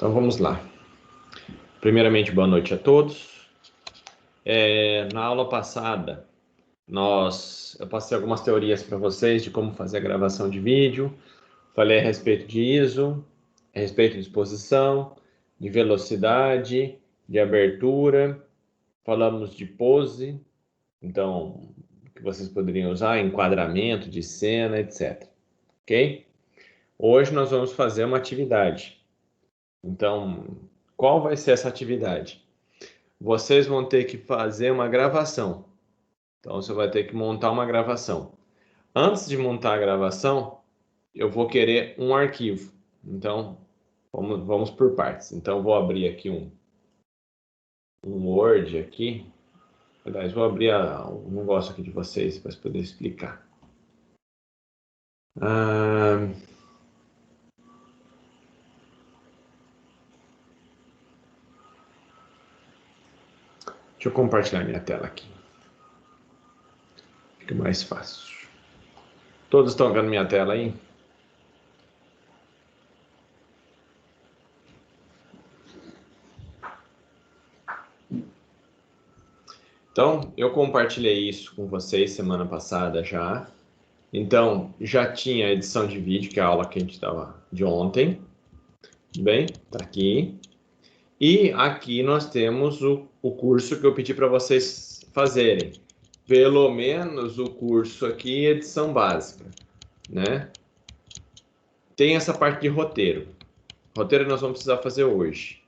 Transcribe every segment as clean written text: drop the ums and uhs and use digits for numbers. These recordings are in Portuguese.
Então vamos lá. Primeiramente, boa noite a todos. Na aula passada, eu passei algumas teorias para vocês de como fazer a gravação de vídeo. Falei a respeito de ISO, a respeito de exposição, de velocidade, de abertura. Falamos de pose, então, que vocês poderiam usar, enquadramento de cena, etc. Ok? Hoje nós vamos fazer uma atividade. Então, qual vai ser essa atividade? Vocês vão ter que fazer uma gravação. Então, você vai ter que montar uma gravação. Antes de montar a gravação, eu vou querer um arquivo. Então, vamos por partes. Então, eu vou abrir aqui um Word aqui. Aliás, vou abrir um negócio aqui de vocês para poder explicar. Deixa eu compartilhar minha tela aqui. Fica mais fácil. Todos estão vendo minha tela aí? Então, eu compartilhei isso com vocês semana passada já. Então, já tinha a edição de vídeo, que é a aula que a gente estava de ontem. Tudo bem? Tá aqui. E aqui nós temos o curso que eu pedi para vocês fazerem. Pelo menos o curso aqui, edição básica, né? Tem essa parte de roteiro. Roteiro nós vamos precisar fazer hoje.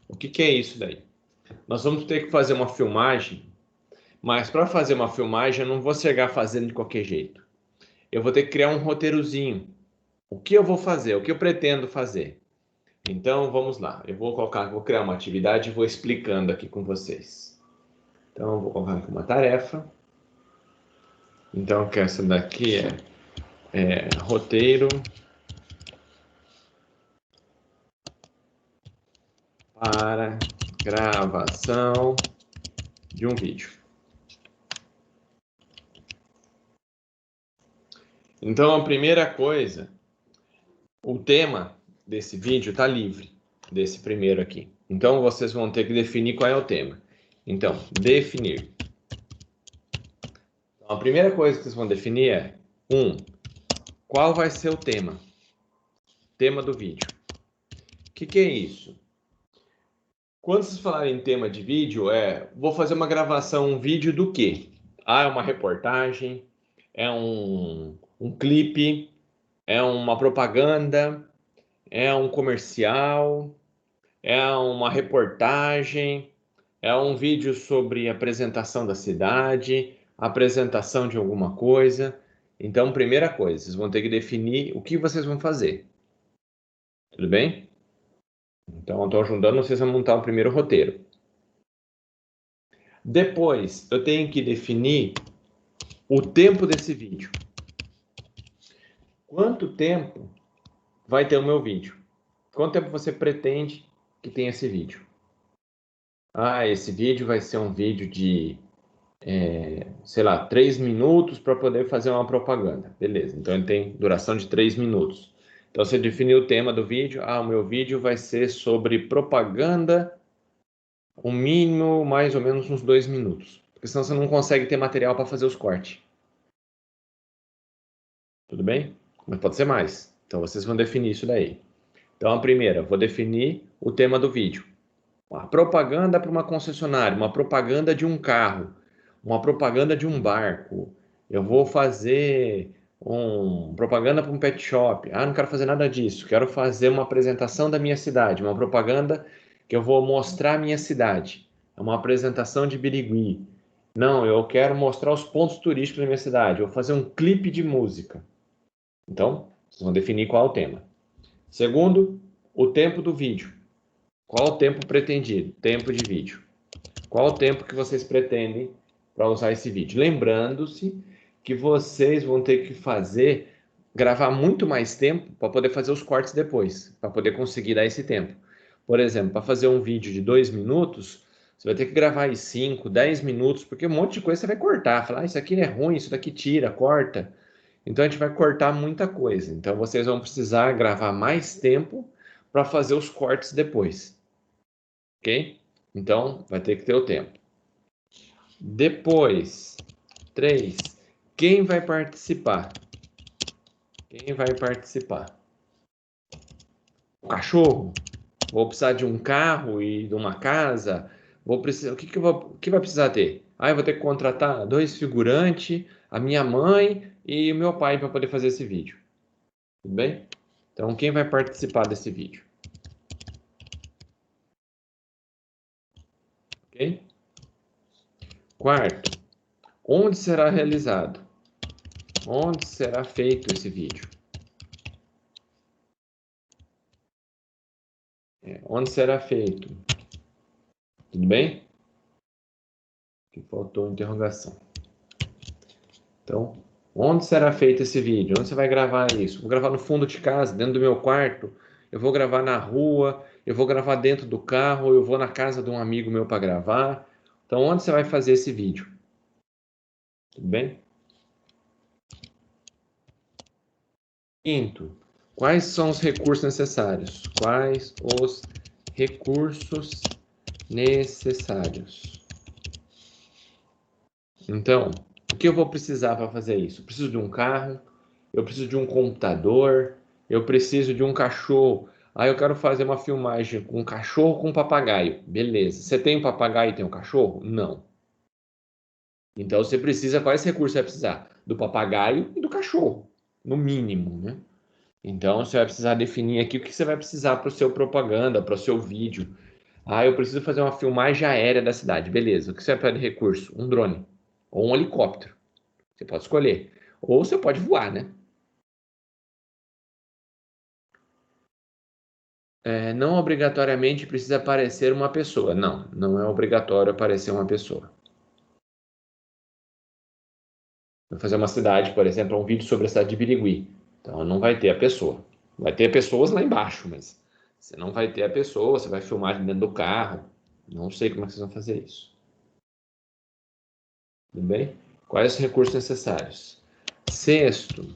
O que é isso daí? Nós vamos ter que fazer uma filmagem, mas para fazer uma filmagem eu não vou chegar fazendo de qualquer jeito. Eu vou ter que criar um roteirozinho. O que eu vou fazer? O que eu pretendo fazer? Então, vamos lá. Vou criar uma atividade e vou explicando aqui com vocês. Então, eu vou colocar aqui uma tarefa. Então, que essa daqui é roteiro para gravação de um vídeo. Então, a primeira coisa, o tema desse vídeo está livre, desse primeiro aqui. Então, vocês vão ter que definir qual é o tema. Então, definir. Então, a primeira coisa que vocês vão definir é, qual vai ser o tema? Tema do vídeo. O que é isso? Quando vocês falarem em tema de vídeo, vou fazer uma gravação, um vídeo do quê? É uma reportagem, é um clipe, é uma propaganda, é um comercial, é uma reportagem, é um vídeo sobre apresentação da cidade, apresentação de alguma coisa. Então, primeira coisa, vocês vão ter que definir o que vocês vão fazer. Tudo bem? Então, eu estou ajudando vocês a montar o primeiro roteiro. Depois, eu tenho que definir o tempo desse vídeo. Quanto tempo vai ter o meu vídeo? Quanto tempo você pretende que tenha esse vídeo? Esse vídeo vai ser um vídeo de, sei lá, 3 minutos para poder fazer uma propaganda. Beleza, então ele tem duração de 3 minutos. Então você definiu o tema do vídeo. O meu vídeo vai ser sobre propaganda, o mínimo mais ou menos uns 2 minutos. Porque senão você não consegue ter material para fazer os cortes. Tudo bem? Mas pode ser mais. Então vocês vão definir isso daí. Então a primeira, vou definir o tema do vídeo. Uma propaganda para uma concessionária, uma propaganda de um carro, uma propaganda de um barco. Eu vou fazer propaganda para um pet shop. Não quero fazer nada disso. Quero fazer uma apresentação da minha cidade, uma propaganda que eu vou mostrar a minha cidade. É uma apresentação de Birigui. Não, eu quero mostrar os pontos turísticos da minha cidade. Eu vou fazer um clipe de música. Então, vocês vão definir qual é o tema. Segundo, o tempo do vídeo. Qual o tempo pretendido? Tempo de vídeo. Qual o tempo que vocês pretendem para usar esse vídeo? Lembrando-se que vocês vão ter que gravar muito mais tempo para poder fazer os cortes depois, para poder conseguir dar esse tempo. Por exemplo, para fazer um vídeo de 2 minutos, você vai ter que gravar aí 5, 10 minutos, porque um monte de coisa você vai cortar. Falar, isso aqui é ruim, isso daqui tira, corta. Então a gente vai cortar muita coisa. Então vocês vão precisar gravar mais tempo para fazer os cortes depois. Ok? Então, vai ter que ter o tempo. Depois, 3. Quem vai participar? Quem vai participar? O cachorro? Vou precisar de um carro e de uma casa? Vou precisar, o que vai precisar ter? Ah, eu vou ter que contratar 2 figurantes, a minha mãe e o meu pai para poder fazer esse vídeo. Tudo bem? Então, quem vai participar desse vídeo? Ok? Quarto, onde será realizado? Onde será feito esse vídeo? Onde será feito? Tudo bem? Que faltou interrogação. Então, onde será feito esse vídeo? Onde você vai gravar isso? Vou gravar no fundo de casa, dentro do meu quarto. Eu vou gravar na rua. Eu vou gravar dentro do carro. Eu vou na casa de um amigo meu para gravar. Então, onde você vai fazer esse vídeo? Tudo bem? Quinto, quais são os recursos necessários? Quais os recursos necessários? Então, o que eu vou precisar para fazer isso? Eu preciso de um carro, eu preciso de um computador, eu preciso de um cachorro. Aí eu quero fazer uma filmagem com um cachorro com um papagaio. Beleza. Você tem um papagaio e tem um cachorro? Não. Então você precisa, quais recursos você vai precisar? Do papagaio e do cachorro, no mínimo, né? Então você vai precisar definir aqui o que você vai precisar para o seu propaganda, para o seu vídeo. Ah, eu preciso fazer uma filmagem aérea da cidade. Beleza. O que você vai precisar de recurso? Um drone ou um helicóptero. Você pode escolher. Ou você pode voar, né? Não obrigatoriamente precisa aparecer uma pessoa. Não, não é obrigatório aparecer uma pessoa. Vou fazer uma cidade, por exemplo, um vídeo sobre a cidade de Birigui. Então não vai ter a pessoa. Vai ter pessoas lá embaixo, mas você não vai ter a pessoa, você vai filmar dentro do carro. Não sei como é que vocês vão fazer isso. Tudo bem? Quais os recursos necessários? Sexto,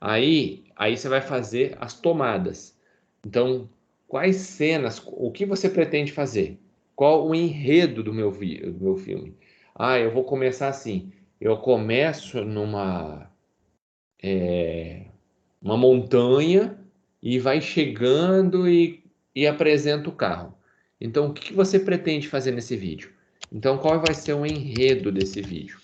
aí você vai fazer as tomadas. Então, quais cenas, o que você pretende fazer? Qual o enredo do meu filme? Ah, eu vou começar assim. Eu começo numa uma montanha e vai chegando e apresenta o carro. Então, o que você pretende fazer nesse vídeo? Então, qual vai ser o enredo desse vídeo?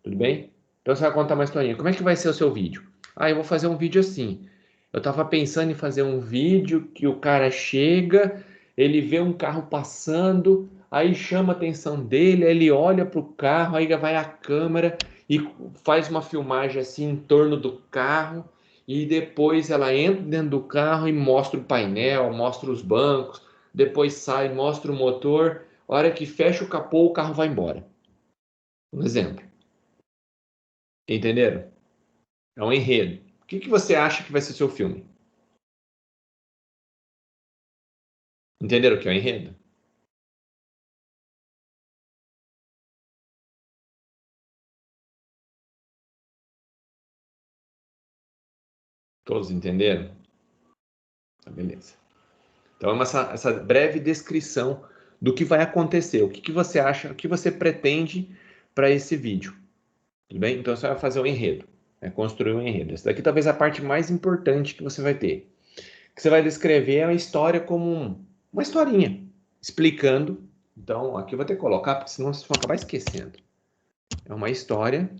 Tudo bem? Então você vai contar uma historinha. Como é que vai ser o seu vídeo? Ah, eu vou fazer um vídeo assim. Eu tava pensando em fazer um vídeo que o cara chega, ele vê um carro passando, aí chama a atenção dele, aí ele olha pro carro, aí vai a câmera e faz uma filmagem assim em torno do carro, e depois ela entra dentro do carro e mostra o painel, mostra os bancos, depois sai, mostra o motor. A hora que fecha o capô, o carro vai embora. Um exemplo. Entenderam? É um enredo. O que você acha que vai ser o seu filme? Entenderam o que é o enredo? Todos entenderam? Tá, beleza. Então, essa breve descrição do que vai acontecer, o que você acha, o que você pretende para esse vídeo. Tudo bem? Então, você vai fazer o enredo, construir um enredo. Essa daqui talvez a parte mais importante que você vai ter. Que você vai descrever a história como uma historinha, explicando. Então, aqui eu vou ter que colocar, porque senão vocês vão acabar esquecendo. É uma história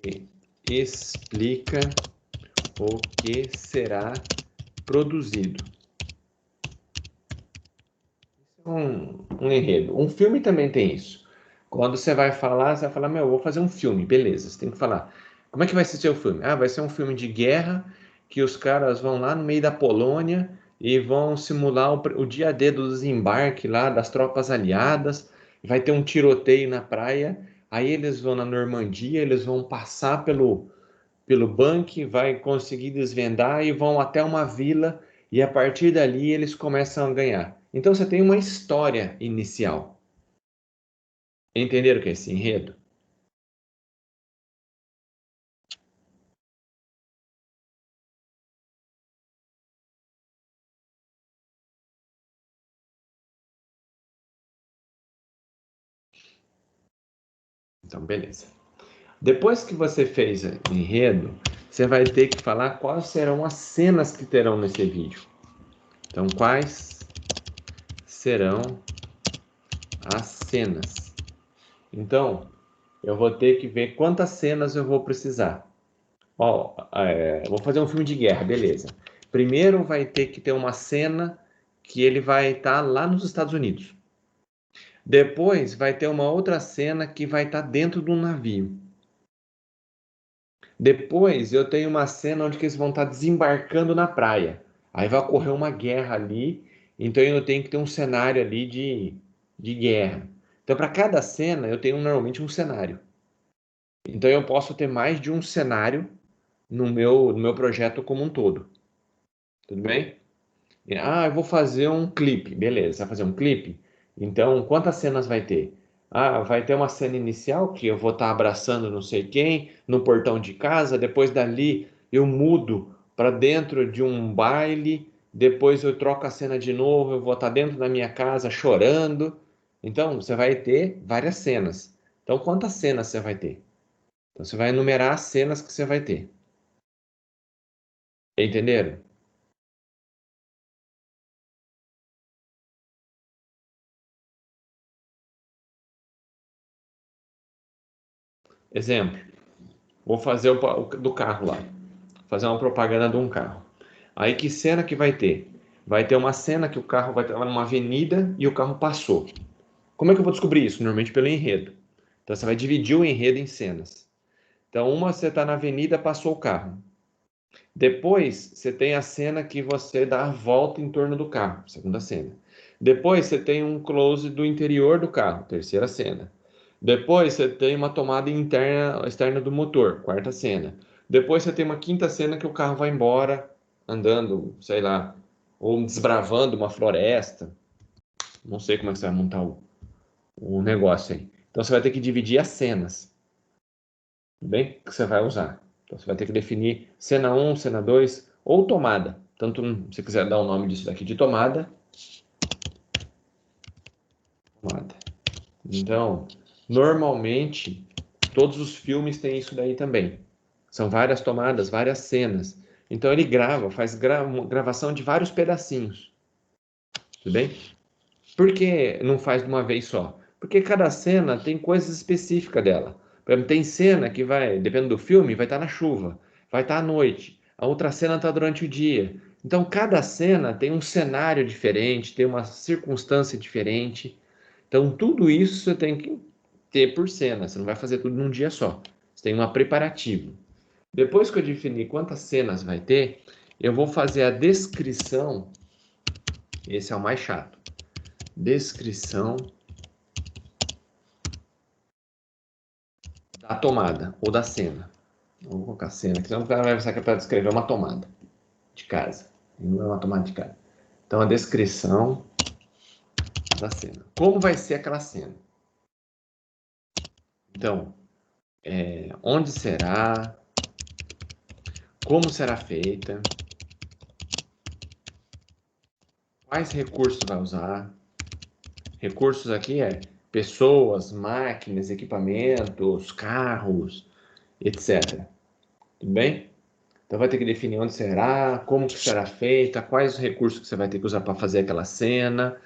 que explica o que será produzido. Um enredo. Um filme também tem isso. Quando você vai falar, meu, eu vou fazer um filme, beleza, você tem que falar. Como é que vai ser seu filme? Ah, vai ser um filme de guerra que os caras vão lá no meio da Polônia e vão simular o dia D do desembarque lá das tropas aliadas. Vai ter um tiroteio na praia. Aí eles vão na Normandia, eles vão passar pelo bunker, vai conseguir desvendar e vão até uma vila e a partir dali eles começam a ganhar. Então você tem uma história inicial. Entenderam o que é esse enredo? Então, beleza. Depois que você fez o enredo, você vai ter que falar quais serão as cenas que terão nesse vídeo. Então, quais serão as cenas? Então, eu vou ter que ver quantas cenas eu vou precisar. Ó, vou fazer um filme de guerra, beleza. Primeiro vai ter que ter uma cena que ele vai estar lá nos Estados Unidos. Depois vai ter uma outra cena que vai estar dentro de um navio. Depois eu tenho uma cena onde eles vão estar desembarcando na praia. Aí vai ocorrer uma guerra ali, então eu tenho que ter um cenário ali de guerra. Então, para cada cena, eu tenho normalmente um cenário. Então, eu posso ter mais de um cenário no meu projeto como um todo. Tudo bem? Ah, eu vou fazer um clipe. Beleza, você vai fazer um clipe? Então, quantas cenas vai ter? Ah, vai ter uma cena inicial que eu vou estar abraçando não sei quem no portão de casa, depois dali eu mudo para dentro de um baile, depois eu troco a cena de novo, eu vou estar dentro da minha casa chorando. Então, você vai ter várias cenas. Então, quantas cenas você vai ter? Então, você vai enumerar as cenas que você vai ter. Entenderam? Exemplo, vou fazer do carro lá. Fazer uma propaganda de um carro. Aí que cena que vai ter? Vai ter uma cena que o carro vai estar numa avenida e o carro passou. Como é que eu vou descobrir isso? Normalmente pelo enredo. Então você vai dividir o enredo em cenas. Então uma você está na avenida, passou o carro. Depois você tem a cena que você dá a volta em torno do carro, segunda cena. Depois você tem um close do interior do carro, terceira cena. Depois você tem uma tomada interna, externa do motor, quarta cena. Depois você tem uma quinta cena que o carro vai embora andando, sei lá, ou desbravando uma floresta. Não sei como é que você vai montar o negócio aí. Então você vai ter que dividir as cenas, tudo bem? Que você vai usar. Então você vai ter que definir cena um, cena 2 ou tomada. Tanto se você quiser dar o nome disso daqui de tomada, tomada. Então, normalmente, todos os filmes têm isso daí também. São várias tomadas, várias cenas. Então ele faz gravação de vários pedacinhos, tudo bem? Por que não faz de uma vez só? Porque cada cena tem coisas específicas dela. Por exemplo, tem cena que vai, dependendo do filme, vai estar na chuva, vai estar à noite. A outra cena está durante o dia. Então, cada cena tem um cenário diferente, tem uma circunstância diferente. Então, tudo isso você tem que ter por cena. Você não vai fazer tudo num dia só. Você tem uma preparativa. Depois que eu definir quantas cenas vai ter, eu vou fazer a descrição. Esse é o mais chato. Descrição da tomada ou da cena. Vou colocar cena, porque senão o cara vai pensar que é para descrever uma tomada de casa. Não é uma tomada de casa. Então, a descrição da cena. Como vai ser aquela cena? Então, onde será? Como será feita? Quais recursos vai usar? Recursos aqui é pessoas, máquinas, equipamentos, carros, etc. Tudo bem? Então vai ter que definir onde será, como que será feita, quais os recursos que você vai ter que usar para fazer aquela cena,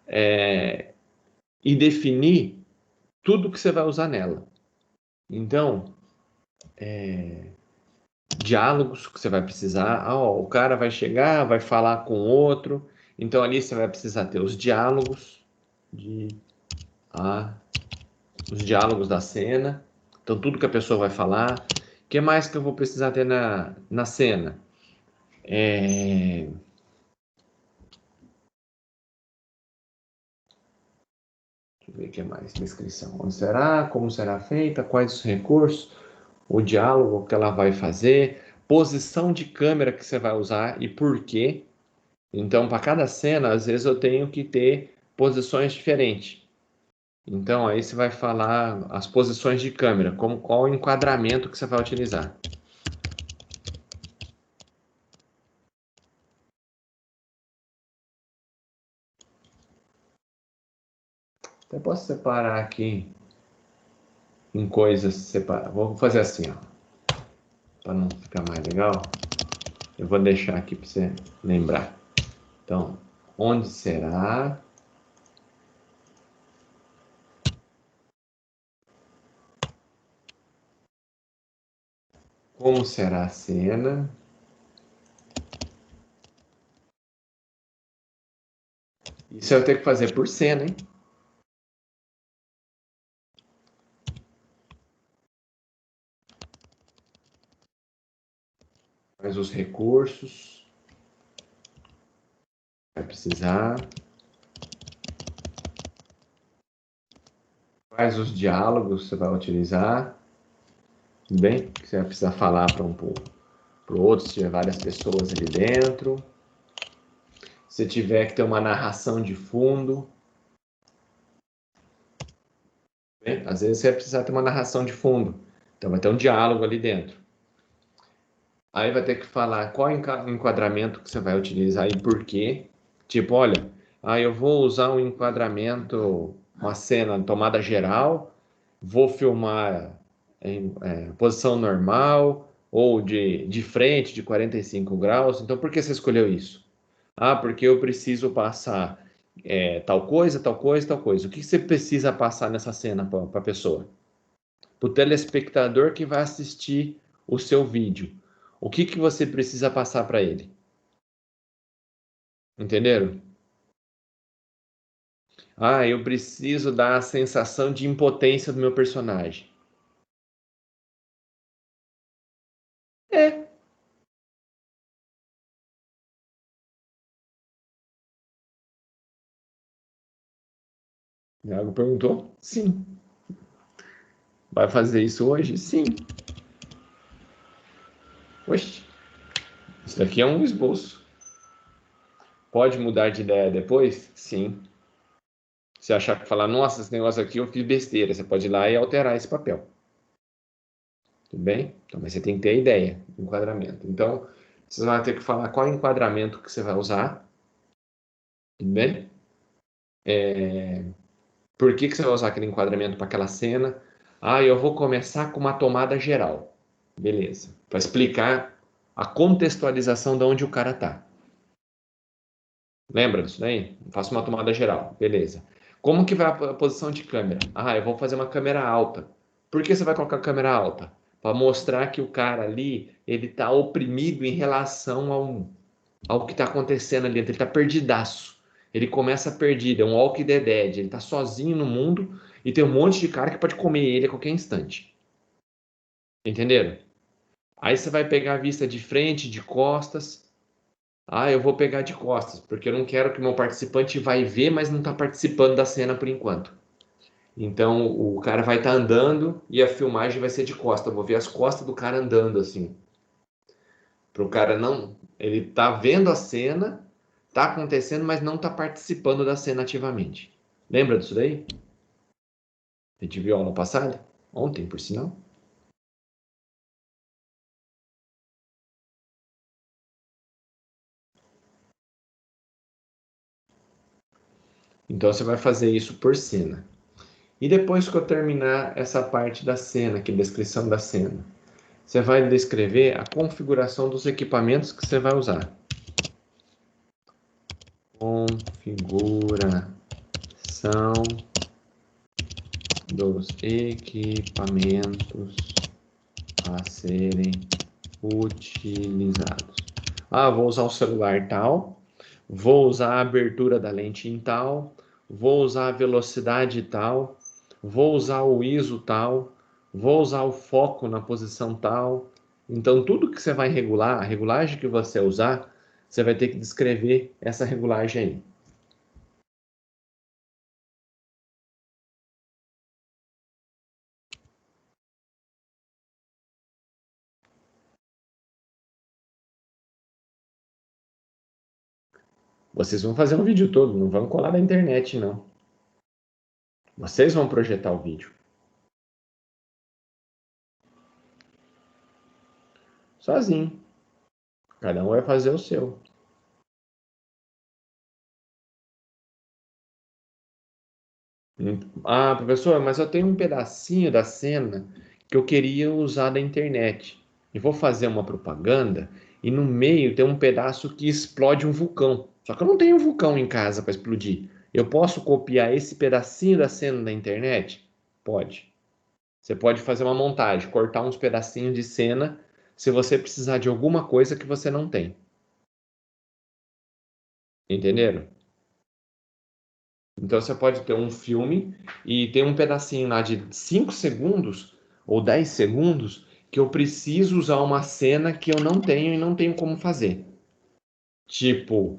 e definir tudo que você vai usar nela. Então, diálogos que você vai precisar. Ah, ó, o cara vai chegar, vai falar com o outro. Então ali você vai precisar ter os diálogos de ah, os diálogos da cena. Então tudo que a pessoa vai falar. O que mais que eu vou precisar ter na cena? Deixa eu ver o que mais. Descrição. Onde será? Como será feita? Quais os recursos? O diálogo que ela vai fazer, posição de câmera que você vai usar e por quê. Então, para cada cena, às vezes eu tenho que ter posições diferentes. Então, aí você vai falar as posições de câmera, como qual o enquadramento que você vai utilizar. Até posso separar aqui em coisas separadas. Vou fazer assim, ó, para não ficar mais legal. Eu vou deixar aqui para você lembrar. Então, onde será? Como será a cena? Isso eu tenho que fazer por cena, hein? Mas os recursos vai precisar. Quais os diálogos você vai utilizar? Tudo bem? Que você vai precisar falar para o outro, se tiver várias pessoas ali dentro. Se tiver que ter uma narração de fundo. Bem, às vezes você vai precisar ter uma narração de fundo. Então vai ter um diálogo ali dentro. Aí vai ter que falar qual enquadramento que você vai utilizar e por quê. Tipo, olha, eu vou usar um enquadramento, uma cena tomada geral, vou filmar em posição normal ou de frente, de 45 graus. Então, por que você escolheu isso? Porque eu preciso passar tal coisa, tal coisa, tal coisa. O que você precisa passar nessa cena para a pessoa? Para o telespectador que vai assistir o seu vídeo. O que você precisa passar para ele? Entenderam? Eu preciso dar a sensação de impotência do meu personagem. É. Iago perguntou? Sim. Vai fazer isso hoje? Sim. Oxe, isso daqui é um esboço. Pode mudar de ideia depois? Sim. Se achar que falar, nossa, esse negócio aqui eu fiz besteira, você pode ir lá e alterar esse papel. Tudo bem? Então, mas você tem que ter a ideia, enquadramento. Então, você vai ter que falar qual enquadramento que você vai usar. Tudo bem? Por que você vai usar aquele enquadramento para aquela cena? Eu vou começar com uma tomada geral. Beleza. Para explicar a contextualização de onde o cara tá. Lembra disso daí? Faço uma tomada geral. Beleza. Como que vai a posição de câmera? Eu vou fazer uma câmera alta. Por que você vai colocar a câmera alta? Para mostrar que o cara ali, ele tá oprimido em relação ao que tá acontecendo ali dentro. Ele tá perdidaço. Ele começa perdido, é um Walking the Dead. Ele tá sozinho no mundo e tem um monte de cara que pode comer ele a qualquer instante. Entenderam? Aí você vai pegar a vista de frente, de costas. Eu vou pegar de costas, porque eu não quero que o meu participante vai ver, mas não está participando da cena por enquanto. Então o cara vai estar andando e a filmagem vai ser de costas. Eu vou ver as costas do cara andando assim. Para o cara não. Ele tá vendo a cena, tá acontecendo, mas não tá participando da cena ativamente. Lembra disso daí? A gente viu aula passada? Ontem, por sinal. Então você vai fazer isso por cena. E depois que eu terminar essa parte da cena, que é a descrição da cena, você vai descrever a configuração dos equipamentos que você vai usar. Configuração dos equipamentos a serem utilizados. Vou usar o celular tal, vou usar a abertura da lente em tal, vou usar a velocidade tal, vou usar o ISO tal, vou usar o foco na posição tal. Então, tudo que você vai regular, a regulagem que você usar, você vai ter que descrever essa regulagem aí. Vocês vão fazer um vídeo todo, não vão colar na internet, não. Vocês vão projetar o vídeo. Sozinho. Cada um vai fazer o seu. Ah, professor, mas eu tenho um pedacinho da cena que eu queria usar da internet. Eu vou fazer uma propaganda e no meio tem um pedaço que explode um vulcão. Só que eu não tenho um vulcão em casa para explodir. Eu posso copiar esse pedacinho da cena da internet? Pode. Você pode fazer uma montagem, cortar uns pedacinhos de cena se você precisar de alguma coisa que você não tem. Entenderam? Então você pode ter um filme e tem um pedacinho lá de 5 segundos ou 10 segundos que eu preciso usar uma cena que eu não tenho e não tenho como fazer. Tipo,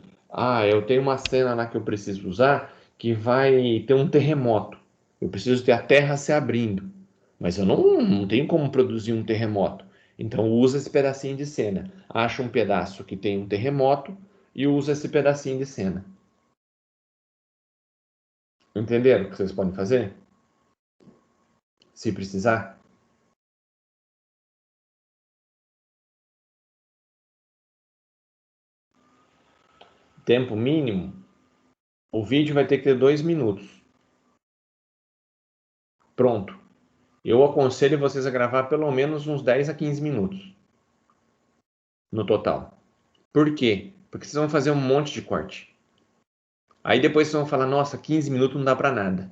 eu tenho uma cena lá que eu preciso usar que vai ter um terremoto. Eu preciso ter a terra se abrindo, mas eu não tenho como produzir um terremoto. Então usa esse pedacinho de cena. Acha um pedaço que tem um terremoto e usa esse pedacinho de cena. Entenderam o que vocês podem fazer? Se precisar. Tempo mínimo, o vídeo vai ter que ter 2 minutos. Pronto. Eu aconselho vocês a gravar pelo menos uns 10 a 15 minutos no total. Por quê? Porque vocês vão fazer um monte de corte. Aí depois vocês vão falar, nossa, 15 minutos não dá para nada.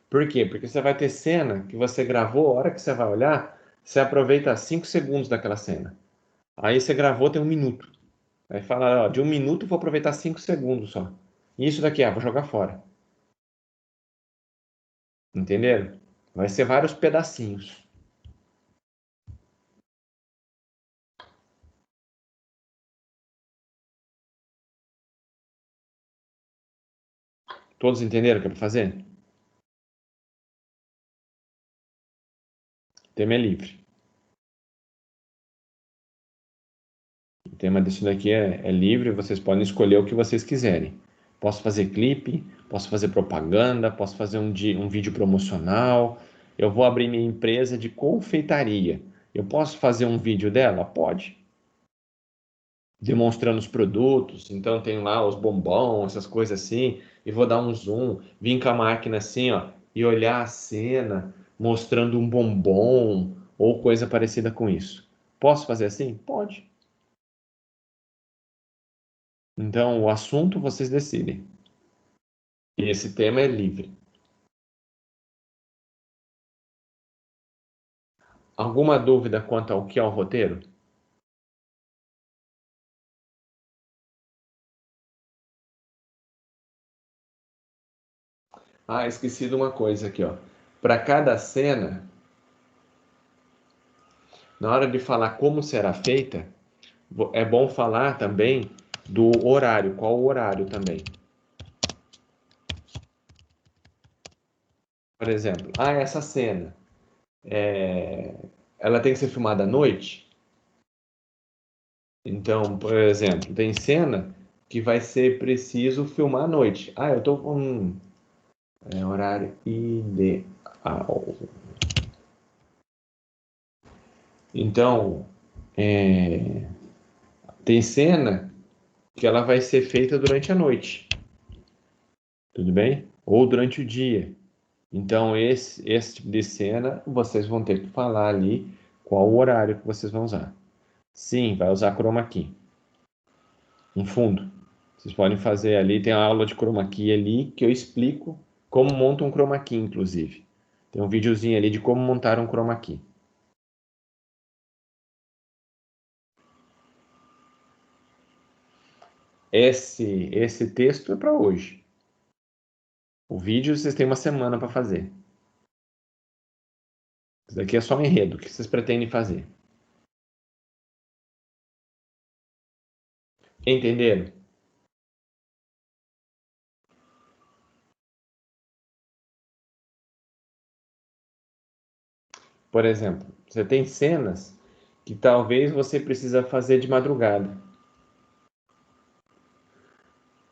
Por quê? Porque você vai ter cena que você gravou, a hora que você vai olhar, você aproveita 5 segundos daquela cena. Aí você gravou tem 1 minuto. Aí fala, ó, de 1 minuto eu vou aproveitar 5 segundos só. E isso daqui, vou jogar fora. Entenderam? Vai ser vários pedacinhos. Todos entenderam o que é para fazer? O tema é livre. O tema disso daqui é livre, vocês podem escolher o que vocês quiserem. Posso fazer clipe, posso fazer propaganda, posso fazer um vídeo promocional. Eu vou abrir minha empresa de confeitaria. Eu posso fazer um vídeo dela? Pode. Demonstrando os produtos. Então tem lá os bombons, essas coisas assim. E vou dar um zoom, vir com a máquina assim, ó, e olhar a cena mostrando um bombom ou coisa parecida com isso. Posso fazer assim? Pode. Então, o assunto vocês decidem. E esse tema é livre. Alguma dúvida quanto ao que é o roteiro? Ah, esqueci de uma coisa aqui, ó. Para cada cena, na hora de falar como será feita, é bom falar também do horário, qual o horário também. Por exemplo, essa cena, ela tem que ser filmada à noite. Então, por exemplo, tem cena que vai ser preciso filmar à noite. Eu tô com horário ideal. Então, tem cena que ela vai ser feita durante a noite, tudo bem? Ou durante o dia. Então, esse tipo de cena, vocês vão ter que falar ali qual o horário que vocês vão usar. Sim, vai usar chroma key. Um fundo. Vocês podem fazer ali, tem a aula de chroma key ali que eu explico como monta um chroma key, inclusive. Tem um videozinho ali de como montar um chroma key. Esse texto é para hoje. O vídeo vocês têm uma semana para fazer. Isso daqui é só um enredo. O que vocês pretendem fazer? Entenderam? Por exemplo, você tem cenas que talvez você precisa fazer de madrugada.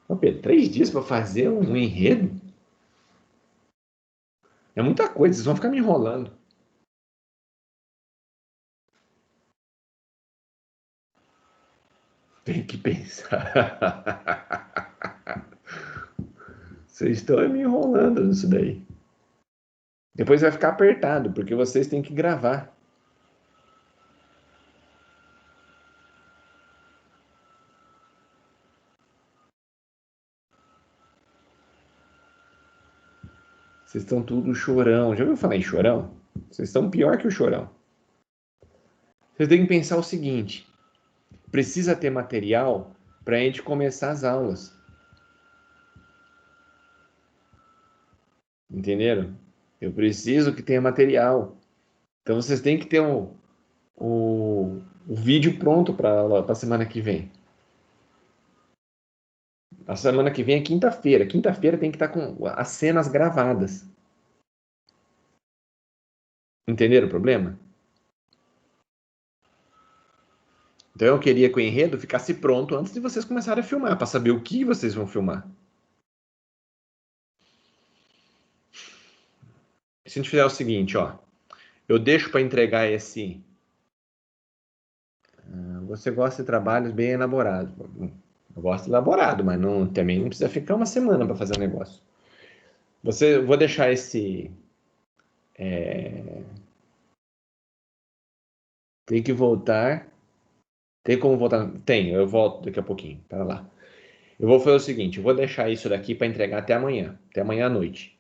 Ô Pedro, 3 dias para fazer um enredo? É muita coisa, vocês vão ficar me enrolando. Tem que pensar. Vocês estão me enrolando nisso daí. Depois vai ficar apertado, porque vocês têm que gravar. Vocês estão tudo chorão. Já ouviu falar em chorão? Vocês estão pior que o chorão. Vocês têm que pensar o seguinte: precisa ter material para a gente começar as aulas. Entenderam? Eu preciso que tenha material. Então vocês têm que ter o vídeo pronto para a semana que vem. A semana que vem é quinta-feira. Quinta-feira tem que estar com as cenas gravadas. Entenderam o problema? Então eu queria que o enredo ficasse pronto antes de vocês começarem a filmar, para saber o que vocês vão filmar. Se a gente fizer o seguinte, ó, eu deixo para entregar esse. Você gosta de trabalhos bem elaborados. Eu gosto de elaborado, mas não, também não precisa ficar uma semana para fazer o negócio. Vou deixar esse. Tem que voltar. Tem como voltar? Tem, eu volto daqui a pouquinho. Pera lá. Eu vou fazer o seguinte: eu vou deixar isso daqui para entregar até amanhã à noite.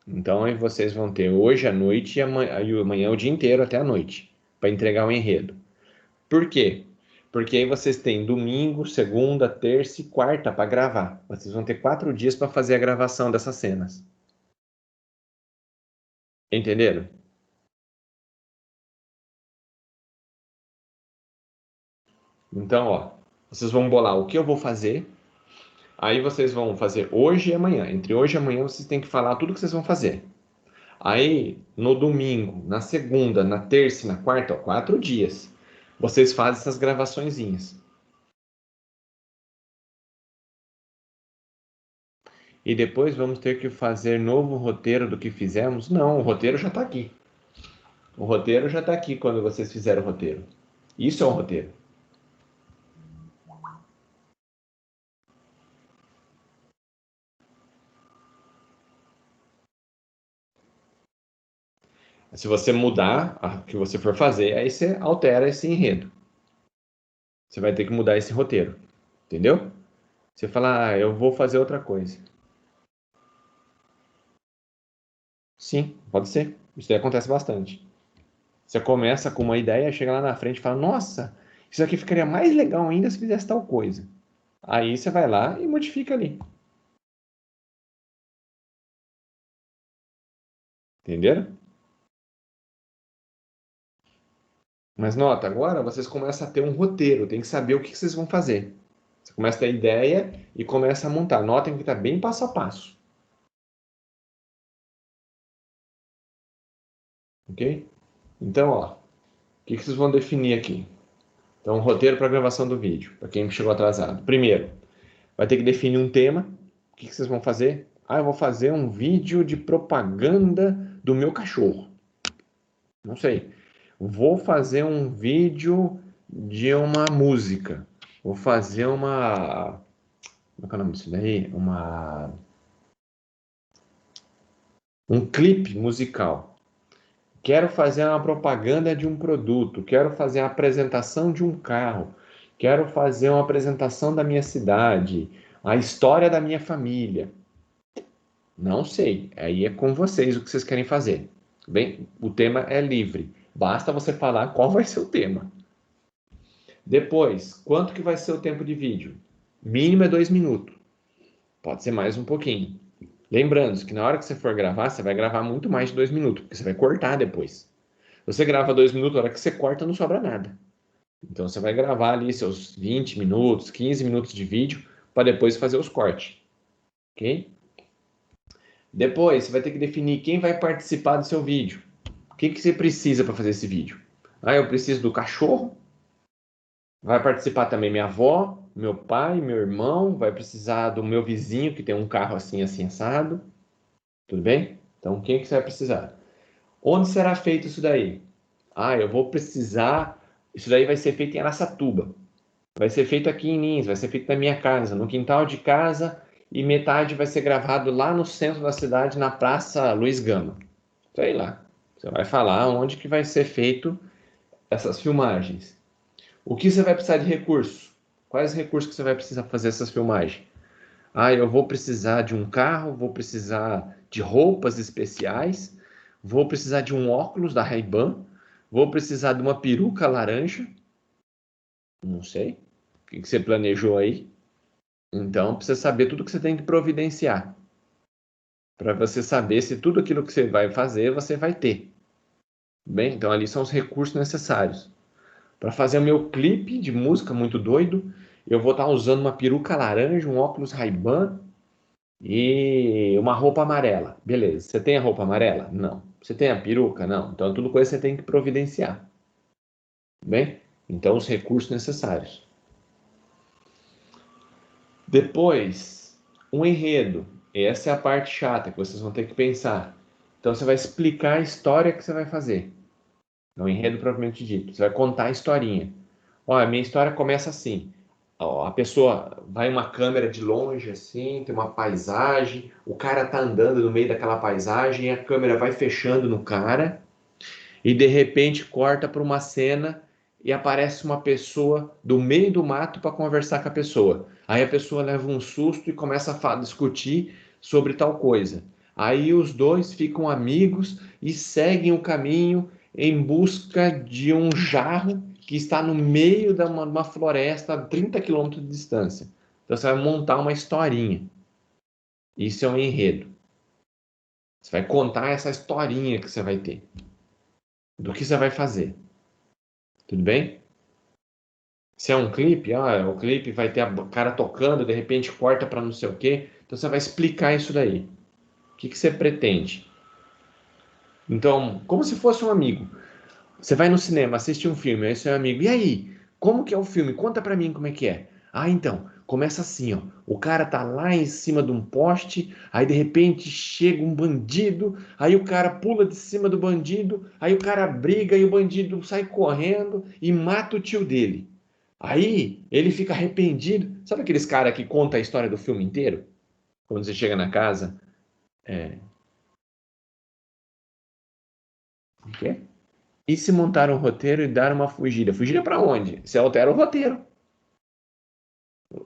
Então aí vocês vão ter hoje à noite e amanhã o dia inteiro até à noite para entregar o enredo. Por quê? Porque aí vocês têm domingo, segunda, terça e quarta para gravar. Vocês vão ter 4 dias para fazer a gravação dessas cenas. Entenderam? Então, ó, vocês vão bolar o que eu vou fazer. Aí vocês vão fazer hoje e amanhã. Entre hoje e amanhã vocês têm que falar tudo que vocês vão fazer. Aí, no domingo, na segunda, na terça e na quarta, ó, 4 dias, vocês fazem essas gravaçõezinhas. E depois vamos ter que fazer novo roteiro do que fizemos? Não, o roteiro já está aqui. O roteiro já está aqui quando vocês fizeram o roteiro. Isso é um roteiro. Se você mudar o que você for fazer, aí você altera esse enredo. Você vai ter que mudar esse roteiro. Entendeu? Você fala, eu vou fazer outra coisa. Sim, pode ser. Isso aí acontece bastante. Você começa com uma ideia, chega lá na frente e fala, nossa, isso aqui ficaria mais legal ainda se fizesse tal coisa. Aí você vai lá e modifica ali. Entenderam? Mas nota, agora vocês começam a ter um roteiro, tem que saber o que vocês vão fazer. Você começa a ter ideia e começa a montar. Notem que está bem passo a passo. Ok? Então, ó, o que vocês vão definir aqui? Então, roteiro para gravação do vídeo, para quem chegou atrasado. Primeiro, vai ter que definir um tema. O que vocês vão fazer? Ah, eu vou fazer um vídeo de propaganda do meu cachorro. Não sei. Vou fazer um vídeo de uma música. Vou fazer uma. Como é que é o nome disso daí? Um clipe musical. Quero fazer uma propaganda de um produto. Quero fazer a apresentação de um carro. Quero fazer uma apresentação da minha cidade. A história da minha família. Não sei. Aí é com vocês o que vocês querem fazer. Bem, o tema é livre. Basta você falar qual vai ser o tema. Depois, quanto que vai ser o tempo de vídeo? Mínimo é 2 minutos. Pode ser mais um pouquinho. Lembrando que na hora que você for gravar, você vai gravar muito mais de 2 minutos, porque você vai cortar depois. Você grava 2 minutos, na hora que você corta, não sobra nada. Então você vai gravar ali seus 20 minutos, 15 minutos de vídeo, para depois fazer os cortes. Ok? Depois, você vai ter que definir quem vai participar do seu vídeo. O que você precisa para fazer esse vídeo? Ah, eu preciso do cachorro. Vai participar também minha avó, meu pai, meu irmão. Vai precisar do meu vizinho, que tem um carro assim, assim, assado. Tudo bem? Então, quem que você vai precisar? Onde será feito isso daí? Ah, eu vou precisar. Isso daí vai ser feito em Araçatuba. Vai ser feito aqui em Lins, vai ser feito na minha casa, no quintal de casa e metade vai ser gravado lá no centro da cidade, na Praça Luiz Gama. Sei lá. Você vai falar onde que vai ser feito essas filmagens. O que você vai precisar de recursos? Quais recursos que você vai precisar fazer essas filmagens? Ah, eu vou precisar de um carro, vou precisar de roupas especiais, vou precisar de um óculos da Ray-Ban, vou precisar de uma peruca laranja. Não sei. O que você planejou aí? Então, precisa saber tudo que você tem que providenciar. Para você saber se tudo aquilo que você vai fazer, você vai ter. Bem, então ali são os recursos necessários. Para fazer o meu clipe de música muito doido, eu vou estar usando uma peruca laranja, um óculos Ray-Ban e uma roupa amarela. Beleza. Você tem a roupa amarela? Não. Você tem a peruca? Não. Então, tudo coisa você tem que providenciar. Bem? Então, os recursos necessários. Depois, um enredo. Essa é a parte chata que vocês vão ter que pensar. Então, você vai explicar a história que você vai fazer. É um enredo propriamente dito. Você vai contar a historinha. Olha, a minha história começa assim. Ó, a pessoa vai uma câmera de longe, assim, tem uma paisagem, o cara tá andando no meio daquela paisagem, e a câmera vai fechando no cara, e de repente corta para uma cena e aparece uma pessoa do meio do mato para conversar com a pessoa. Aí a pessoa leva um susto e começa a discutir sobre tal coisa. Aí os dois ficam amigos e seguem o caminho em busca de um jarro que está no meio de uma floresta a 30 quilômetros de distância. Então você vai montar uma historinha. Isso é um enredo. Você vai contar essa historinha que você vai ter. Do que você vai fazer. Tudo bem? Se é um clipe, o clipe vai ter a cara tocando, de repente corta para não sei o quê. Então você vai explicar isso daí. O que você pretende? Então, como se fosse um amigo. Você vai no cinema, assiste um filme, aí seu amigo, e aí? Como que é o filme? Conta pra mim como é que é. Ah, então, começa assim, ó. O cara tá lá em cima de um poste, aí de repente chega um bandido, aí o cara pula de cima do bandido, aí o cara briga e o bandido sai correndo e mata o tio dele. Aí ele fica arrependido. Sabe aqueles caras que contam a história do filme inteiro? Quando você chega na casa, é. O quê? E se montar um roteiro e dar uma fugida? Fugida para onde? Você altera o roteiro.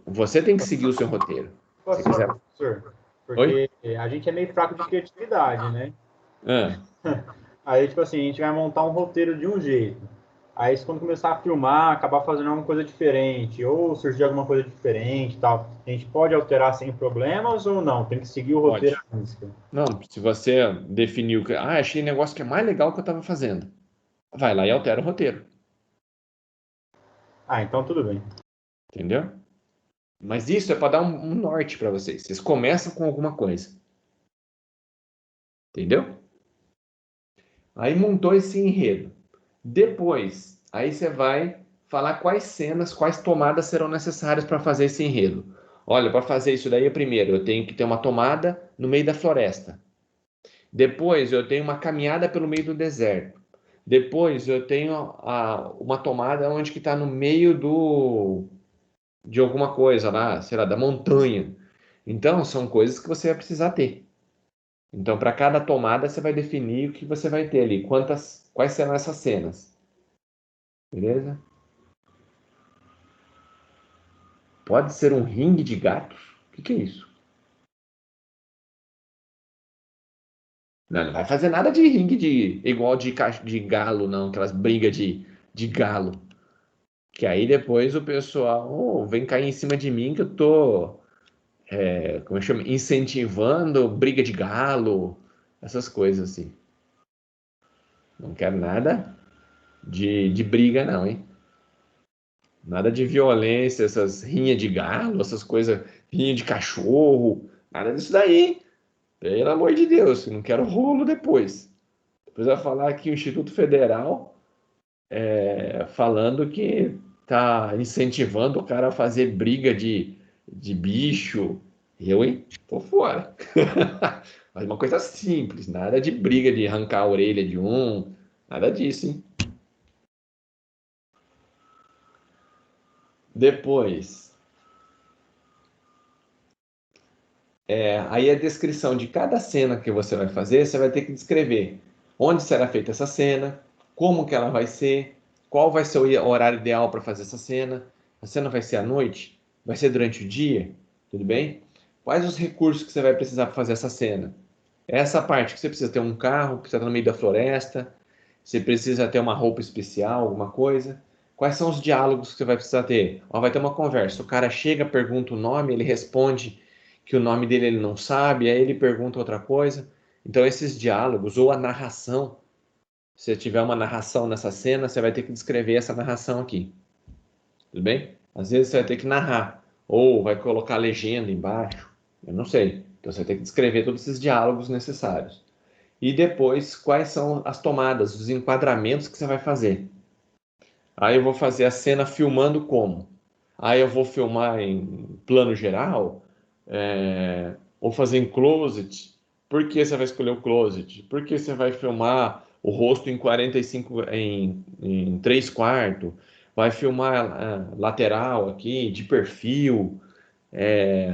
Você tem que seguir o seu roteiro. Tipo Se assim, quiser. professor, Oi? porque a gente é meio fraco de criatividade, né? Ah, Aí, tipo assim, a gente vai montar um roteiro de um jeito. Aí, quando começar a filmar, acabar fazendo alguma coisa diferente, ou surgir alguma coisa diferente e tal, a gente pode alterar sem problemas ou não? Tem que seguir o roteiro pode. à risca. Não, se você definiu que. Ah, achei negócio que é mais legal que eu estava fazendo. Vai lá e altera o roteiro. Ah, então tudo bem. Entendeu? Mas isso é para dar um norte para vocês. Vocês começam com alguma coisa. Entendeu? Aí montou esse enredo. Depois, aí você vai falar quais cenas, quais tomadas serão necessárias para fazer esse enredo. Olha, para fazer isso daí, primeiro eu tenho que ter uma tomada no meio da floresta. Depois eu tenho uma caminhada pelo meio do deserto. Depois eu tenho uma tomada onde que está no meio de alguma coisa lá, sei lá, da montanha. Então são coisas que você vai precisar ter. Então, para cada tomada, você vai definir o que você vai ter ali, quais serão essas cenas. Beleza? Pode ser um ringue de gatos? O que é isso? Não, não vai fazer nada de ringue de igual de galo, não, aquelas brigas de galo. Que aí depois o pessoal vem cair em cima de mim que eu tô, como é que chama? Incentivando briga de galo, essas coisas assim. Não quero nada de briga, não, hein? Nada de violência, essas rinhas de galo, essas coisas, rinha de cachorro, nada disso daí. Pelo amor de Deus, não quero rolo depois. Depois vai falar aqui o Instituto Federal falando que tá incentivando o cara a fazer briga de bicho. Eu, hein? Tô fora. Mas uma coisa simples, nada de briga de arrancar a orelha de um, nada disso, hein? Depois, aí a descrição de cada cena que você vai fazer, você vai ter que descrever onde será feita essa cena, como que ela vai ser, qual vai ser o horário ideal para fazer essa cena. A cena vai ser à noite? Vai ser durante o dia? Tudo bem? Quais os recursos que você vai precisar para fazer essa cena? Essa parte que você precisa ter um carro, que você está no meio da floresta, você precisa ter uma roupa especial, alguma coisa. Quais são os diálogos que você vai precisar ter? Ó, vai ter uma conversa, o cara chega, pergunta o nome, ele responde que o nome dele ele não sabe, aí ele pergunta outra coisa. Então esses diálogos ou a narração, se tiver uma narração nessa cena, você vai ter que descrever essa narração aqui. Tudo bem? Às vezes você vai ter que narrar, ou vai colocar legenda embaixo, eu não sei. Então você vai ter que descrever todos esses diálogos necessários. E depois, quais são as tomadas, os enquadramentos que você vai fazer. Aí eu vou fazer a cena filmando como? Aí eu vou filmar em plano geral, ou fazer em closet. Por que você vai escolher o closet? Por que você vai filmar o rosto em 45, em 3 quartos? Vai filmar lateral aqui, de perfil.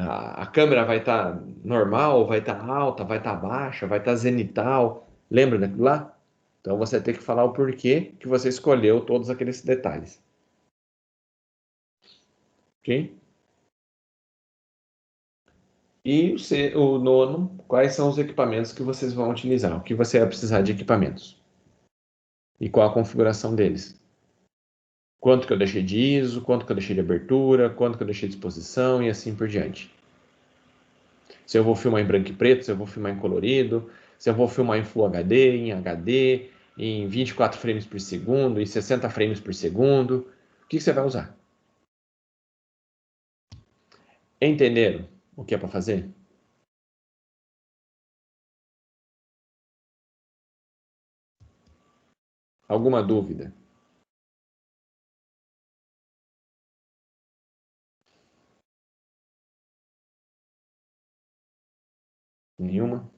A câmera vai estar normal, vai estar alta, vai estar baixa, vai estar zenital. Lembra daquilo lá? Então você tem que falar o porquê que você escolheu todos aqueles detalhes. Ok? E o nono, quais são os equipamentos que vocês vão utilizar? O que você vai precisar de equipamentos? E qual a configuração deles? Quanto que eu deixei de ISO, quanto que eu deixei de abertura, quanto que eu deixei de exposição e assim por diante. Se eu vou filmar em branco e preto, se eu vou filmar em colorido, se eu vou filmar em Full HD, em HD, em 24 frames por segundo, em 60 frames por segundo, o que você vai usar? Entenderam o que é para fazer? Alguma dúvida? Nenhuma?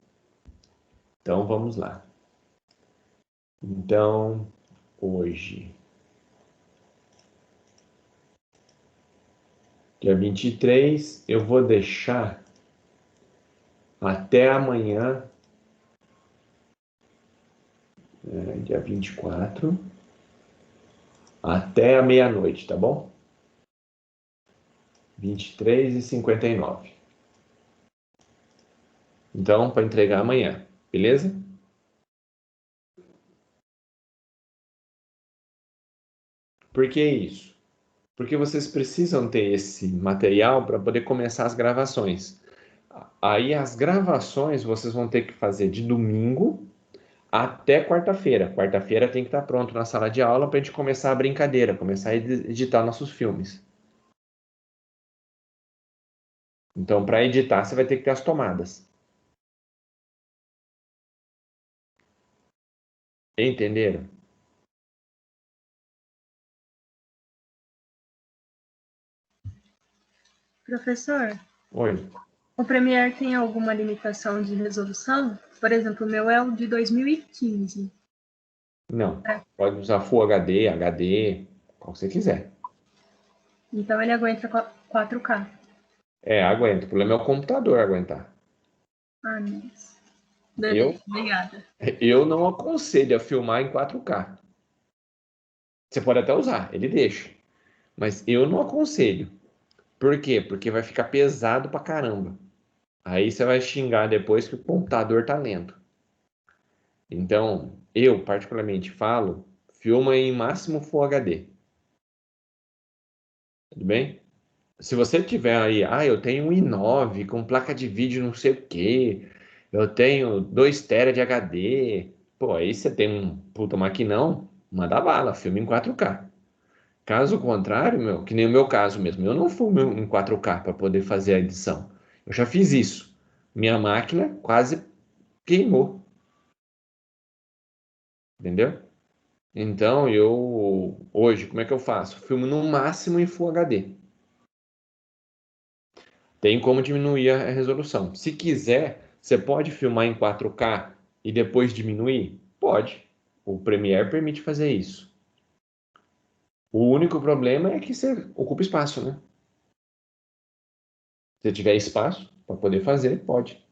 Então vamos lá. Então, hoje, dia 23, eu vou deixar até amanhã, dia 24, até a meia-noite, tá bom? 23h59. Então, para entregar amanhã, beleza? Por que isso? Porque vocês precisam ter esse material para poder começar as gravações. Aí as gravações vocês vão ter que fazer de domingo até quarta-feira. Quarta-feira tem que estar pronto na sala de aula para a gente começar a brincadeira, começar a editar nossos filmes. Então, para editar, você vai ter que ter as tomadas. Entenderam? Professor, Oi. o Premiere tem alguma limitação de resolução? Por exemplo, o meu é o de 2015. Não. Pode usar Full HD, HD, qual você quiser. Então ele aguenta 4K. Aguenta. O problema é o computador aguentar. Ah, nossa. Eu, Beleza, obrigada. eu não aconselho a filmar em 4K. Você pode até usar, ele deixa. Mas eu não aconselho. Por quê? Porque vai ficar pesado pra caramba. Aí você vai xingar depois que o computador tá lento. Então, eu particularmente falo, filma em máximo Full HD. Tudo bem? Se você tiver aí, eu tenho um i9 com placa de vídeo não sei o quê, eu tenho 2 TB de HD, pô, aí você tem um puta maquinão, manda bala, filme em 4K. Caso contrário, que nem o meu caso mesmo, eu não filmo em 4K para poder fazer a edição. Eu já fiz isso. Minha máquina quase queimou, entendeu? Então, hoje, como é que eu faço? Filmo no máximo em Full HD. Tem como diminuir a resolução. Se quiser, você pode filmar em 4K e depois diminuir? Pode. O Premiere permite fazer isso. O único problema é que você ocupa espaço, né? Se tiver espaço, para poder fazer, pode.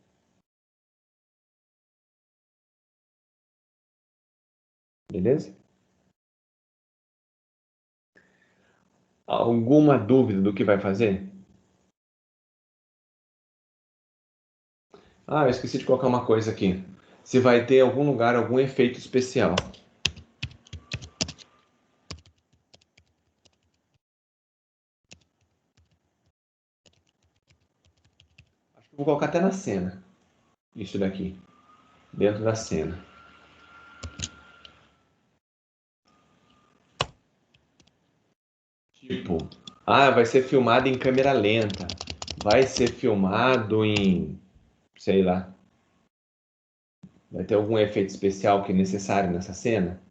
Beleza? Alguma dúvida do que vai fazer? Ah, eu esqueci de colocar uma coisa aqui. Se vai ter algum lugar, algum efeito especial. Acho que vou colocar até na cena. Isso daqui. Dentro da cena. Tipo, vai ser filmado em câmera lenta. Vai ser filmado em, sei lá. Vai ter algum efeito especial que é necessário nessa cena?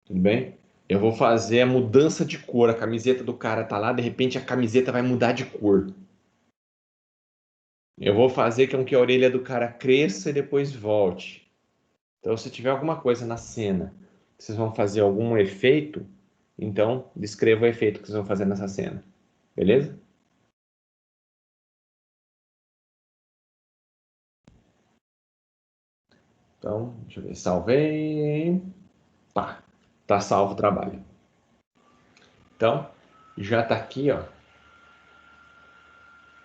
Tudo bem? Eu vou fazer a mudança de cor. A camiseta do cara tá lá, de repente a camiseta vai mudar de cor. Eu vou fazer com que a orelha do cara cresça e depois volte. Então, se tiver alguma coisa na cena, vocês vão fazer algum efeito, então descreva o efeito que vocês vão fazer nessa cena. Beleza? Então, deixa eu ver. Salvei. Pá. Tá salvo o trabalho. Então, já tá aqui, ó.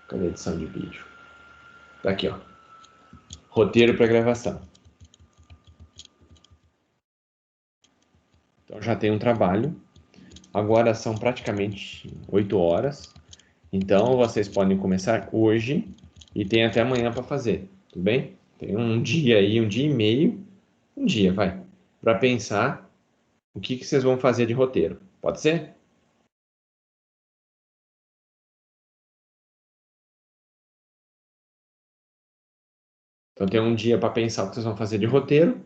Cadê a edição de vídeo? Tá aqui, ó. Roteiro para gravação. Então, já tem um trabalho. Agora são praticamente 8 horas. Então, vocês podem começar hoje e tem até amanhã para fazer. Tudo bem? Tem um dia aí, um dia e meio. Um dia, vai. Para pensar o que vocês vão fazer de roteiro. Pode ser? Então, tem um dia para pensar o que vocês vão fazer de roteiro.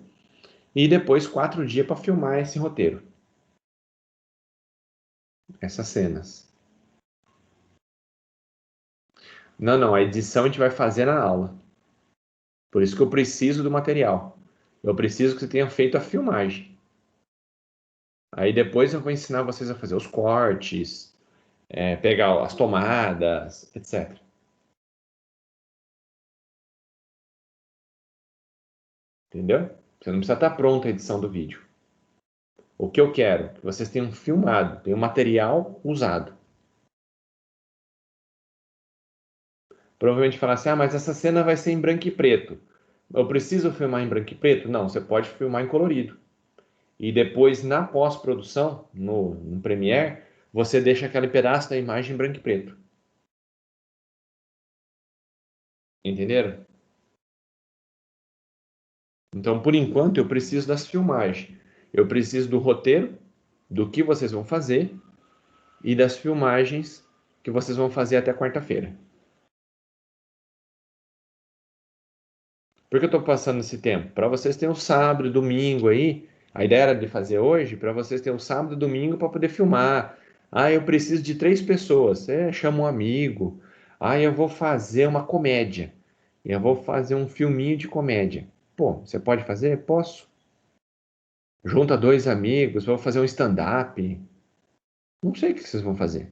E depois 4 dias para filmar esse roteiro. Essas cenas. Não, não. A edição a gente vai fazer na aula. Por isso que eu preciso do material. Eu preciso que você tenha feito a filmagem. Aí depois eu vou ensinar vocês a fazer os cortes, pegar as tomadas, etc. Entendeu? Você não precisa estar pronta a edição do vídeo. O que eu quero? Que vocês tenham filmado, tenham material usado. Provavelmente falar assim, mas essa cena vai ser em branco e preto. Eu preciso filmar em branco e preto? Não, você pode filmar em colorido. E depois, na pós-produção, no Premiere, você deixa aquele pedaço da imagem em branco e preto. Entenderam? Então, por enquanto, eu preciso das filmagens. Eu preciso do roteiro, do que vocês vão fazer e das filmagens que vocês vão fazer até quarta-feira. Por que eu estou passando esse tempo? Para vocês terem o sábado e domingo aí. A ideia era de fazer hoje para vocês terem o sábado e domingo para poder filmar. Eu preciso de 3 pessoas. Você chama um amigo. Eu vou fazer uma comédia. Eu vou fazer um filminho de comédia. Pô, você pode fazer? Posso. Junta 2 amigos, vou fazer um stand-up. Não sei o que vocês vão fazer.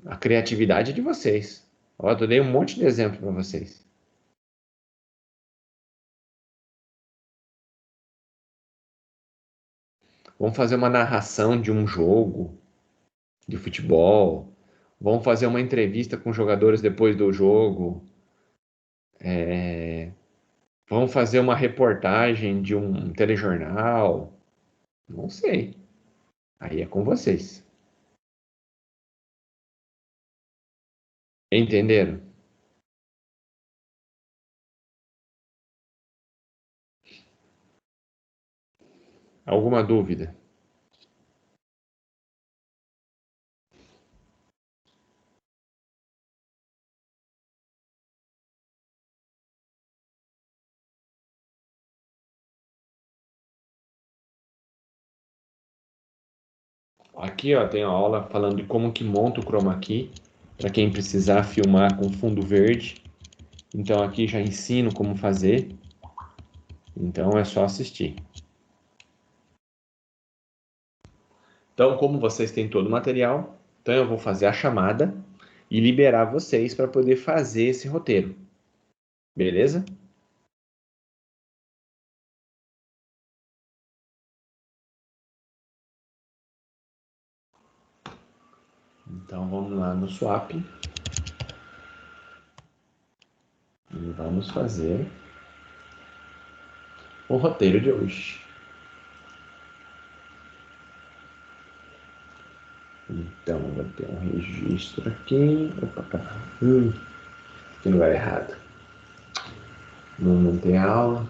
A criatividade é de vocês. Ó, eu dei um monte de exemplo para vocês. Vamos fazer uma narração de um jogo de futebol. Vamos fazer uma entrevista com jogadores depois do jogo. Vamos fazer uma reportagem de um telejornal. Não sei. Aí é com vocês. Entenderam? Alguma dúvida? Aqui, ó, tem a aula falando de como que monta o chroma key para quem precisar filmar com fundo verde. Então aqui já ensino como fazer. Então é só assistir. Então, como vocês têm todo o material, Então eu vou fazer a chamada e liberar vocês para poder fazer esse roteiro. Beleza? Então vamos lá no Swap. E vamos fazer o roteiro de hoje. Então, vou ter um registro aqui. Opa, que lugar errado. Não tem aula.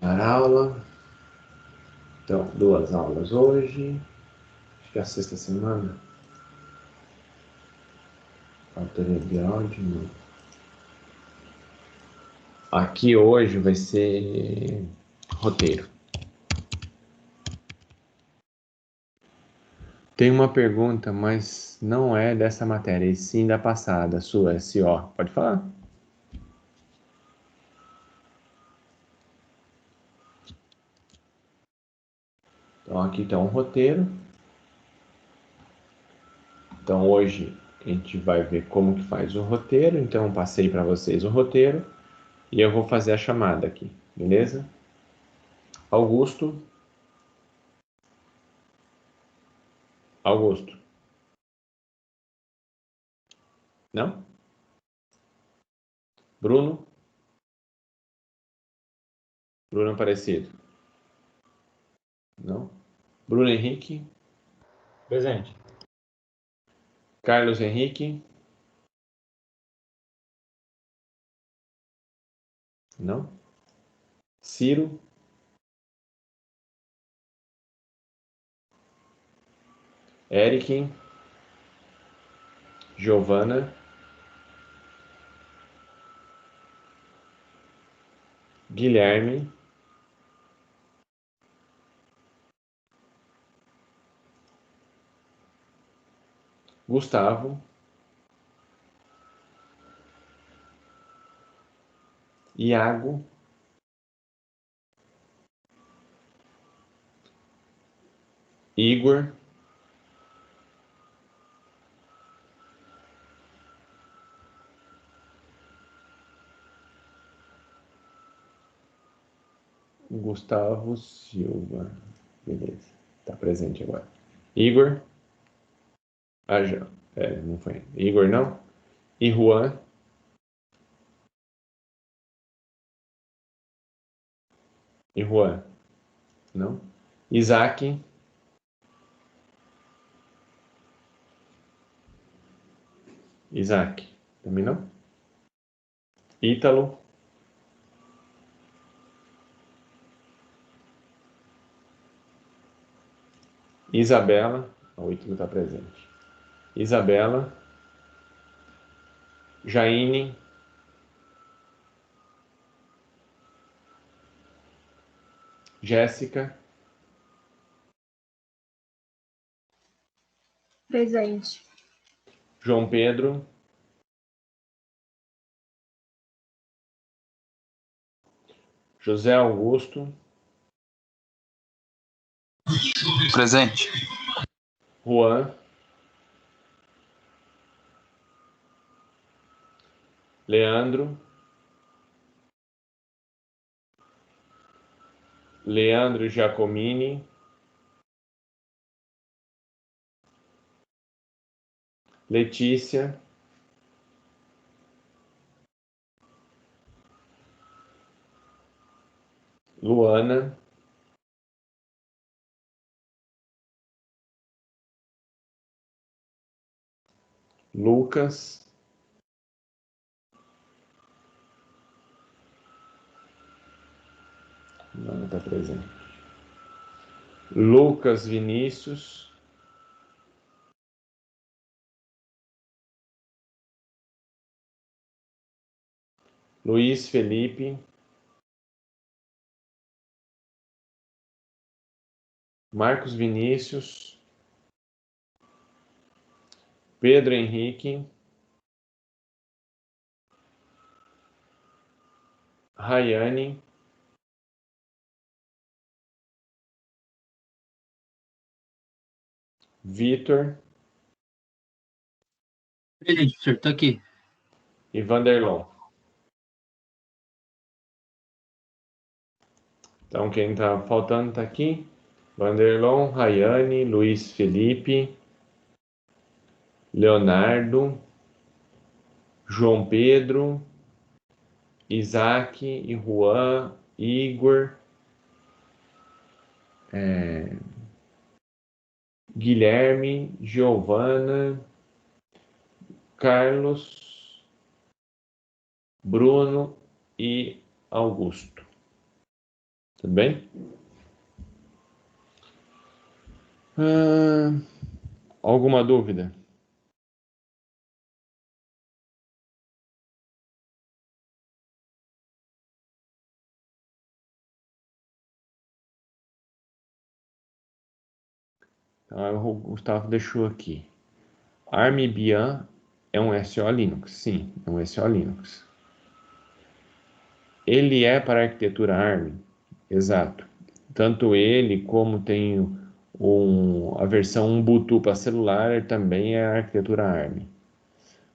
Aula. Então, 2 aulas hoje. Acho que é a 6ª semana. Autoria de áudio. Não. Aqui hoje vai ser roteiro. Tem uma pergunta, mas não é dessa matéria, e sim da passada, sua, SO. Pode falar? Então, aqui está um roteiro. Então, hoje a gente vai ver como que faz o roteiro. Então, eu passei para vocês o roteiro e eu vou fazer a chamada aqui, beleza? Augusto. Augusto. Não? Bruno. Bruno Aparecido. Não? Bruno Henrique. Presente. Carlos Henrique. Não? Ciro. Eric. Giovana. Guilherme. Gustavo. Iago. Igor. Gustavo Silva. Beleza. Tá presente agora. Igor. Ah, já. Não foi. Igor não. E Juan. E Juan. Não. Isaac. Isaac. Também não. Ítalo. Isabela. O Ítalo está presente. Isabela. Jaine. Jéssica. Presente. João Pedro. José Augusto. Presente. Juan. Leandro. Leandro Giacomini. Letícia. Luana. Lucas. Não está presente. Lucas Vinícius. Luiz Felipe. Marcos Vinícius. Pedro Henrique. Rayane. Vitor Presente, professor, tô aqui. e Vanderlon. Então, quem está faltando está aqui. Vanderlon, Rayane, Luiz Felipe, Leonardo, João Pedro, Isaac e Juan, Igor, Guilherme, Giovana, Carlos, Bruno e Augusto. Tudo bem? Alguma dúvida? Então, o Gustavo deixou aqui. Armbian é um SO Linux? Sim, é um SO Linux. Ele é para a arquitetura ARM? Exato. Tanto ele como tem a versão Ubuntu para celular, ele também é a arquitetura ARM.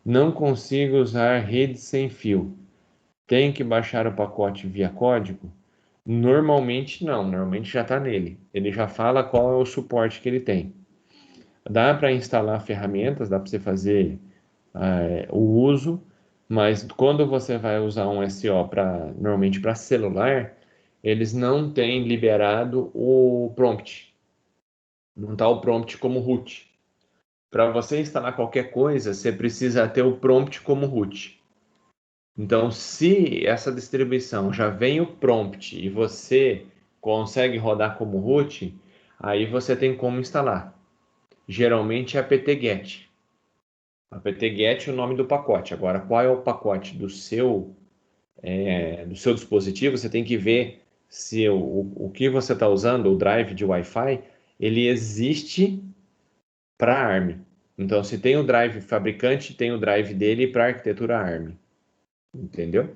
Não consigo usar rede sem fio. Tem que baixar o pacote via código? Normalmente não, normalmente já está nele. Ele já fala qual é o suporte que ele tem. Dá para instalar ferramentas, dá para você fazer o uso, mas quando você vai usar um SO normalmente para celular, eles não têm liberado o prompt. Não está o prompt como root. Para você instalar qualquer coisa, você precisa ter o prompt como root. Então, se essa distribuição já vem o prompt e você consegue rodar como root, aí você tem como instalar. Geralmente é apt-get. apt-get é o nome do pacote. Agora, qual é o pacote do seu dispositivo? Você tem que ver se o que você está usando, o drive de Wi-Fi, ele existe para ARM. Então, se tem o drive fabricante, tem o drive dele para arquitetura ARM. Entendeu?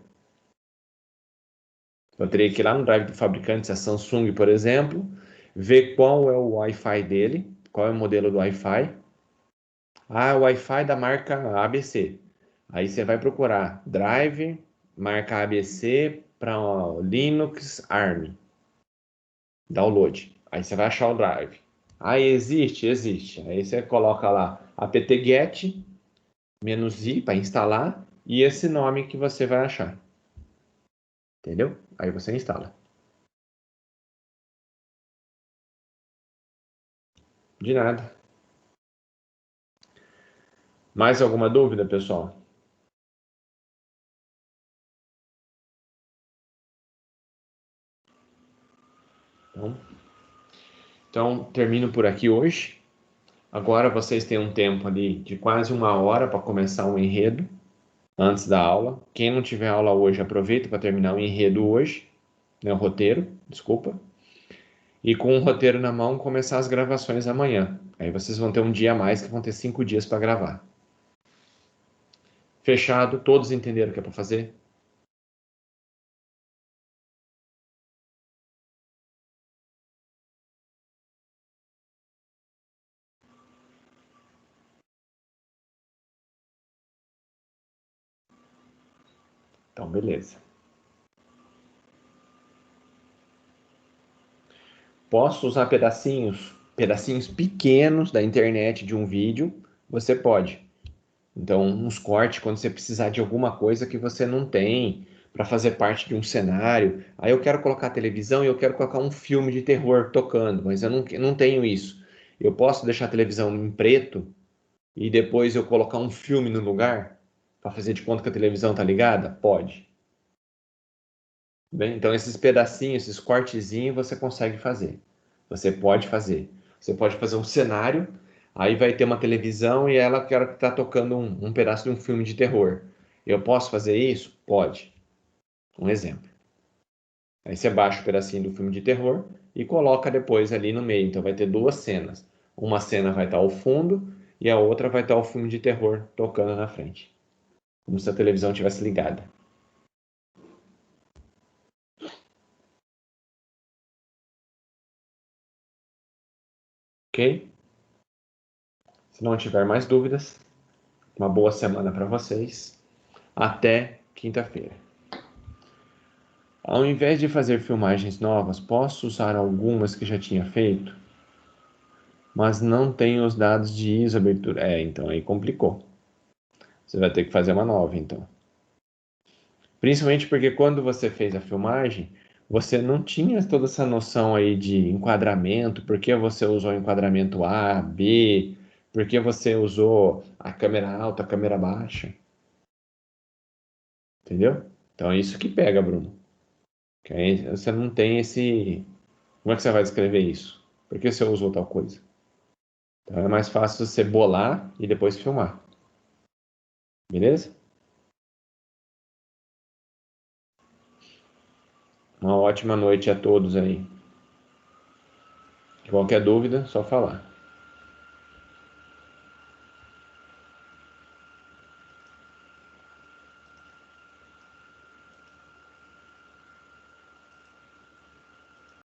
Eu teria que ir lá no drive do fabricante, a Samsung, por exemplo, ver qual é o Wi-Fi dele, qual é o modelo do Wi-Fi. Ah, o Wi-Fi da marca ABC. Aí você vai procurar drive, marca ABC para Linux ARM. Download. Aí você vai achar o drive. Ah, existe, existe. Aí você coloca lá apt-get "-i" para instalar e esse nome que você vai achar. Entendeu? Aí você instala. De nada. Mais alguma dúvida, pessoal? Então, termino por aqui hoje. Agora vocês têm um tempo ali de quase 1 hora para começar o enredo antes da aula. Quem não tiver aula hoje, aproveita para terminar o enredo hoje, né, o roteiro, desculpa. E com o roteiro na mão, começar as gravações amanhã. Aí vocês vão ter um dia a mais, que vão ter 5 dias para gravar. Fechado? Todos entenderam o que é para fazer? Então, beleza. Posso usar pedacinhos pequenos da internet de um vídeo? Você pode. Então, uns cortes quando você precisar de alguma coisa que você não tem para fazer parte de um cenário. Aí eu quero colocar televisão e eu quero colocar um filme de terror tocando, mas eu não tenho isso. Eu posso deixar a televisão em preto e depois eu colocar um filme no lugar para fazer de conta que a televisão está ligada? Pode. Bem, então, esses pedacinhos, esses cortezinhos, você consegue fazer. Você pode fazer. Você pode fazer um cenário, aí vai ter uma televisão e ela quer estar tocando um pedaço de um filme de terror. Eu posso fazer isso? Pode. Um exemplo. Aí você baixa o pedacinho do filme de terror e coloca depois ali no meio. Então vai ter duas cenas. Uma cena vai estar ao fundo e a outra vai estar o filme de terror tocando na frente. Como se a televisão estivesse ligada. Ok? Se não tiver mais dúvidas, uma boa semana para vocês. Até quinta-feira. Ao invés de fazer filmagens novas, posso usar algumas que já tinha feito, mas não tenho os dados de ISO abertura. Então aí complicou. Você vai ter que fazer uma nova, então. Principalmente porque quando você fez a filmagem, você não tinha toda essa noção aí de enquadramento, por que você usou o enquadramento A, B, por que você usou a câmera alta, a câmera baixa. Entendeu? Então é isso que pega, Bruno. Que aí você não tem esse... Como é que você vai descrever isso? Por que você usou tal coisa? Então é mais fácil você bolar e depois filmar. Beleza? Uma ótima noite a todos aí. Qualquer dúvida, só falar.